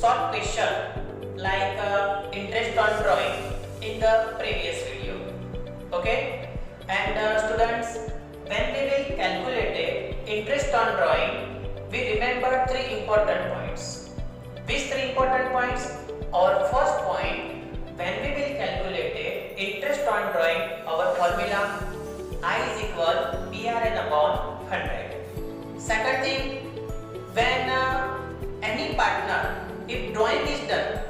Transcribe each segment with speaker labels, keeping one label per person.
Speaker 1: short question like interest on drawing in the previous video. Okay, and students, when we will calculate interest on drawing, we remember three important points. Which three important points? Our first point, when we will calculate interest on drawing, our formula I is equal PRN upon 100. Second thing, when any partner, if drawing is done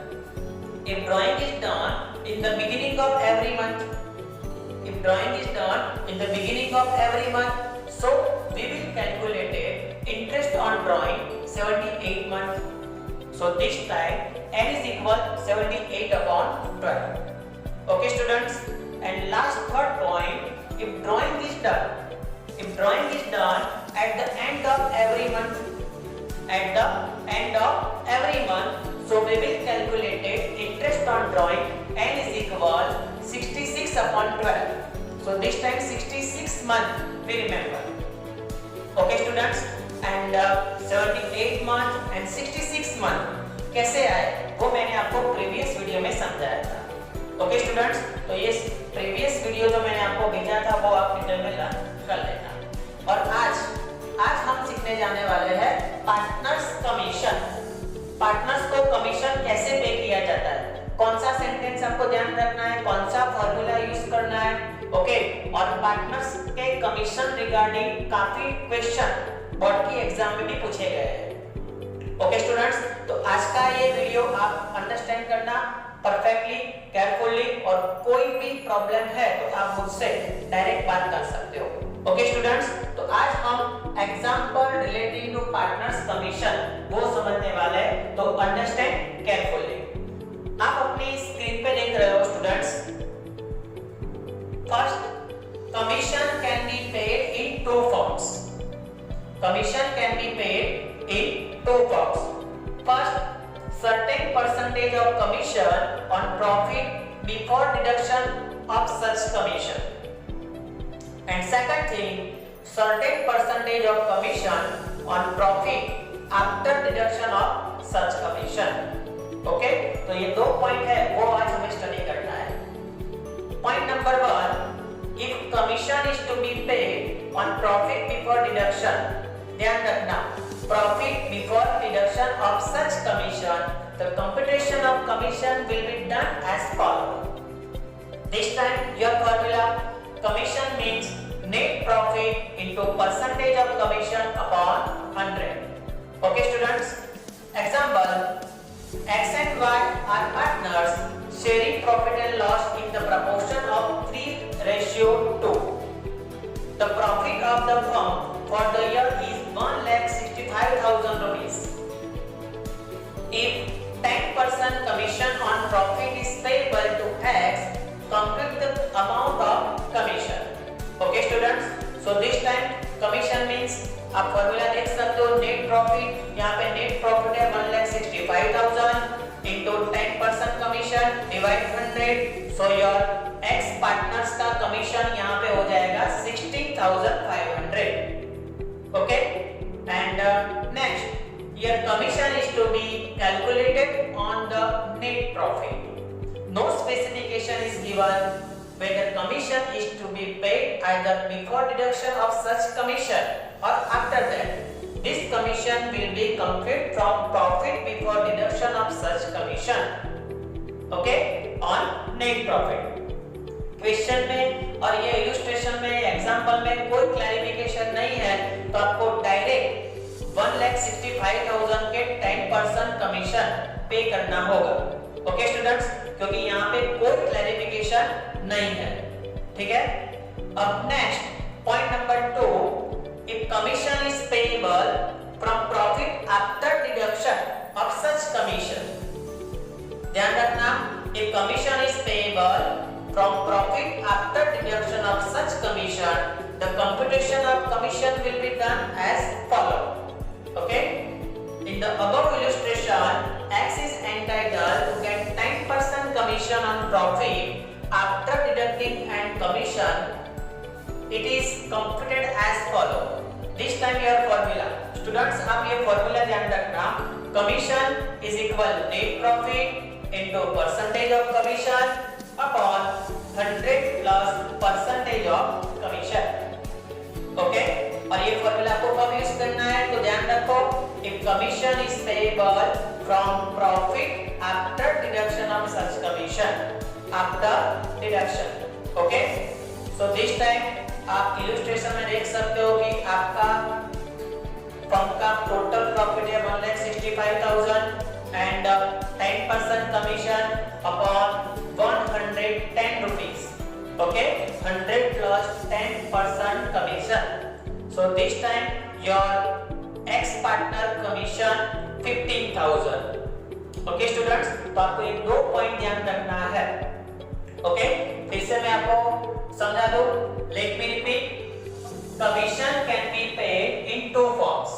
Speaker 1: in the beginning of every month, so we will calculate interest on drawing 78 months. So this time n is equal 78 upon 12. Okay students, and last third point, if drawing is done at the end of every month, so we will calculate interest on drawing n is equal 66 upon 12. So this time 66 month we remember. Okay students, and 78 month and 66 month कैसे आए वो मैंने आपको previous video में समझाया था. Okay students, तो ये प्रीवियस वीडियो जो मैंने आपको भेजा था वो आप डिटेल में लर्न कर लेना. और आज हम सीखने जाने वाले हैं पार्टनर्स कमीशन. पार्टनर्स को कमीशन कैसे पे किया जाता है, कौन सा सेंटेंस आपको ध्यान रखना है, कौन सा फॉर्मूला यूज करना है. ओके, और पार्टनर्स के कमीशन रिगार्डिंग काफी क्वेश्चन बोर्ड की एग्जाम में भी पूछे गए हैं. ओके स्टूडेंट्स, तो आज का ये वीडियो आप अंडरस्टैंड करना परफेक्टली, केयरफुली, और कोई भी प्रॉब्लम है तो आप मुझसे डायरेक्ट बात कर सकते हो. ओके स्टूडेंट्स, तो आज हम example relating to partners commission वो समझने वाले हैं, तो अंडरस्टैंड केयरफुली. आप अपनी स्क्रीन पे देख रहे हो students. First, commission can be paid in two forms. Commission can be paid in two forms. First, certain percentage of commission on profit before deduction of such commission. And second thing, certain percentage of commission on profit after deduction of such commission. Okay? तो ये दो point है वो आज हमें study करना है. Point number 1, if commission is to be paid on profit before deduction, ध्यान रखना, profit before deduction of such commission, the computation of commission will be done as follows. This time your formula, commission means net profit into percentage of commission upon 100. Okay students, example, X and Y are partners sharing profit and loss in the proportion of 3:2. The profit of the firm for the year is 1,65,000 rupees. If 10% commission on profit is payable to X, compute the amount of commission. Okay students, so this time commission means आप formula देख सकते हो, net profit, यहाँ पे net profit है 1,65,000 into 10% commission divide 100, so your X partners का commission यहाँ पे हो जाएगा 16,500. Okay, and next, your commission is to be calculated on the net profit. No specification is given whether commission is to be paid either before deduction of such commission or after that. This commission will be computed from profit before deduction of such commission. Okay, on net profit. Question में और ये illustration में, example में कोई clarification नहीं है, तो आपको डायरेक्ट 1,65,000 के 10% कमीशन पे करना होगा. ओके स्टूडेंट्स, क्योंकि यहाँ पे कोई क्लैरिफिकेशन नहीं है. ठीक है. अब next point number 2, if commission is payable from profit after deduction of such commission. ध्यान रखना, if commission is payable from profit after deduction of such commission, the computation of commission will be done as follows. Okay, in the above illustration, X is entitled to get 10% commission on profit after deducting and commission. It is computed as follows. This time your formula, students, आप ये formula ध्यान रखना. commission is equal net profit into percentage of commission upon 100 plus percentage of commission। Okay, और ये formula को कब use करना है तो ध्यान रखो, if commission is payable from profit after deduction of such commission, after deduction। Okay, so this time आप इलस्ट्रेशन में देख सकते हो कि आपका फर्म का टोटल प्रॉफिट है 1,65,000 and 10% commission upon 110 rupees. Okay, 100 plus 10% commission. So this time your ex partner commission 15,000। Okay students, तो आपको ये दो पॉइंट ध्यान रखना है। ओके, फिर से मैं आपको समझा दूं, let me repeat, commission can be paid in two forms।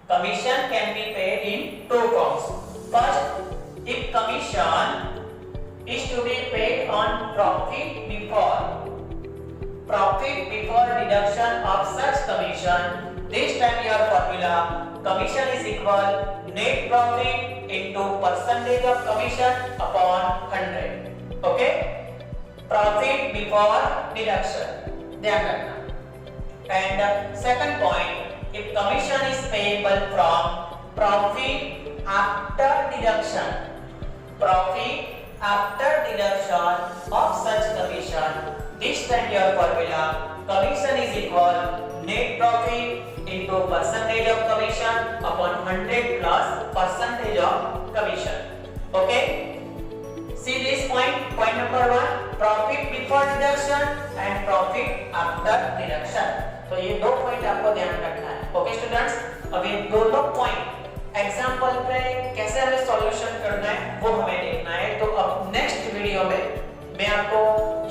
Speaker 1: Commission can be paid in two forms। First, if commission is to be paid on profit before deduction of such commission, this time your formula commission is equal net profit into percentage of commission upon 100। Okay, profit before deduction, ध्यान रखना। And second point, if commission is payable from profit after deduction of such commission, this time your formula commission is equal net profit into percentage of commission upon 100 plus percentage of commission। Okay, see this point number 1, profit before deduction and profit after deduction। तो ये दो point आपको ध्यान रखना है। Okay students, अब ये दोनों पॉइंट एग्जांपल पे कैसे हमें सॉल्यूशन करना है वो हमें देखना है। तो अब नेक्स्ट वीडियो में मैं आपको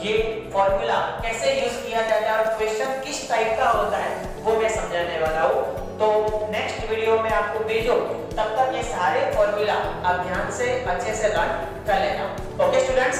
Speaker 1: ये फॉर्मूला कैसे यूज किया जाता है और क्वेश्चन किस टाइप का होता है वो मैं समझाने वाला हूँ। तो नेक्स्ट वीडियो में आपको भेजो, तब तक ये सारे फॉर्मूला आप ध्यान से अच्छे से लर्न कर लेना। Okay students.